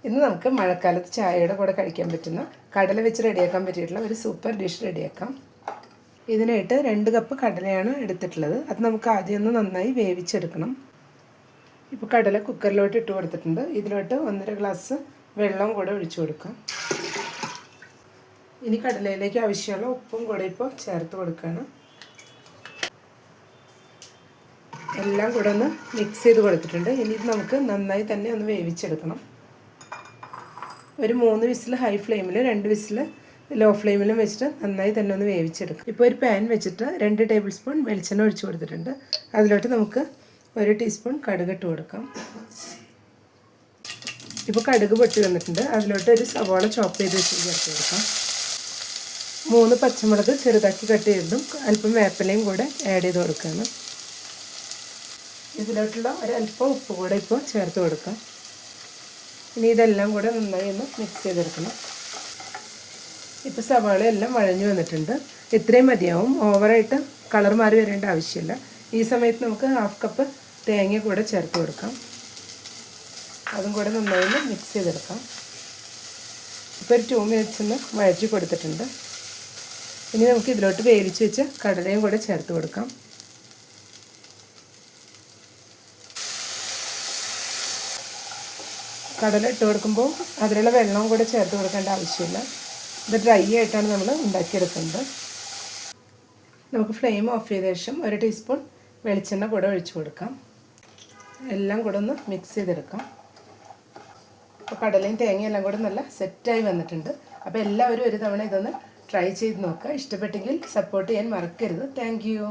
ഇന്ന് നമുക്ക് മഴക്കാലത്ത് ചായയുടെ കൂടെ കഴിക്കാൻ പറ്റുന്ന കടല വെച്ച് റെഡിയാക്കാൻ പറ്റിയിട്ടുള്ള ഒരു സൂപ്പർ ഡിഷ് റെഡിയാക്കാം. ഇതിനായിട്ട് 2 കപ്പ് കടലയാണ് എടുത്തിട്ടുള്ളത്. അത് നമുക്ക് ആദ്യം ഒന്ന് നന്നായി വേവിച്ചെടുക്കണം. ഇപ്പോൾ കടല കുക്കറിലോട്ട് ഇട്ട് കൊടുത്തിട്ടുണ്ട്. ഇതിലോട്ട് 1.5 ഗ്ലാസ് വെള്ളം കൂടെ ഒഴിച്ചു കൊടുക്കാം. ഇനി കടലയിലേക്ക് ആവശ്യമുള്ള ഉപ്പും കൂടെ ഇപ്പോൾ ചേർത്ത് കൊടുക്കുകയാണ്. എല്ലാം കൂടെ ഒന്ന് മിക്സ് ചെയ്ത് കൊടുത്തിട്ടുണ്ട്. ഇനി ഇത് നമുക്ക് നന്നായി തന്നെ ഒന്ന് വേവിച്ചെടുക്കണം. ഒരു 3 വിസിൽ ഹൈ ഫ്ലെയിമിൽ 2 വിസിൽ ലോ ഫ്ലെയിമിലും വെച്ചിട്ട് നന്നായി തന്നെ ഒന്ന് വേവിച്ചെടുക്കും. ഇപ്പോൾ ഒരു പാൻ വെച്ചിട്ട് 2 ടേബിൾ സ്പൂൺ വെളിച്ചെണ്ണ ഒഴിച്ചു കൊടുത്തിട്ടുണ്ട്. അതിലോട്ട് നമുക്ക് 1 ടീസ്പൂൺ കടുക് ഇട്ട് കൊടുക്കാം. ഇപ്പോൾ കടുക് പൊട്ടി വന്നിട്ടുണ്ട്. അതിലോട്ട് ഒരു സവാള ചോപ്പ് ചെയ്ത് വെച്ച് ചേർത്ത് കൊടുക്കാം. 3 പച്ചമുളക് ചെറുതാക്കി കട്ട് ചെയ്തതും അല്പം വേപ്പിലയും കൂടെ ആഡ് ചെയ്ത് കൊടുക്കുകയാണ്. ഇതിലോട്ടുള്ള ഒരല്പം ഉപ്പ് കൂടെ ഇപ്പോൾ ചേർത്ത് കൊടുക്കാം. ഇനി ഇതെല്ലാം കൂടെ നന്നായി ഒന്ന് മിക്സ് ചെയ്തെടുക്കണം. ഇപ്പോൾ സവാള എല്ലാം വഴഞ്ഞു വന്നിട്ടുണ്ട്. ഇത്രയും മതിയാവും. ഓവറായിട്ട് കളർ മാറി വരേണ്ട ആവശ്യമില്ല. ഈ സമയത്ത് നമുക്ക് 1/2 കപ്പ് തേങ്ങ കൂടെ ചേർത്ത് കൊടുക്കാം. അതും കൂടെ നന്നായി ഒന്ന് മിക്സ് ചെയ്തെടുക്കാം. ഇപ്പോൾ ഒരു 2 മിനിറ്റ്സ് ഒന്ന് വഴറ്റി കൊടുത്തിട്ടുണ്ട്. ഇനി നമുക്ക് ഇതിലോട്ട് വേവിച്ച് വെച്ച് കടലയും കൂടെ ചേർത്ത് കൊടുക്കാം. കടല ഇട്ട് കൊടുക്കുമ്പോൾ അതിലുള്ള വെള്ളവും കൂടെ ചേർത്ത് കൊടുക്കേണ്ട ആവശ്യമില്ല. ഇത് ഡ്രൈ ആയിട്ടാണ് നമ്മൾ ഉണ്ടാക്കിയെടുക്കുന്നത്. നമുക്ക് ഫ്ലെയിം ഓഫ് ചെയ്ത ശേഷം 1 ടീസ്പൂൺ വെളിച്ചെണ്ണ കൂടെ ഒഴിച്ചു കൊടുക്കാം. എല്ലാം കൂടെ ഒന്ന് മിക്സ് ചെയ്തെടുക്കാം. അപ്പോൾ കടലയും തേങ്ങയും എല്ലാം കൂടെ നല്ല സെറ്റായി വന്നിട്ടുണ്ട്. അപ്പോൾ എല്ലാവരും ഒരു തവണ ഇതൊന്ന് ട്രൈ ചെയ്ത് നോക്കുക. ഇഷ്ടപ്പെട്ടെങ്കിൽ സപ്പോർട്ട് ചെയ്യാൻ മറക്കരുത്. Thank you.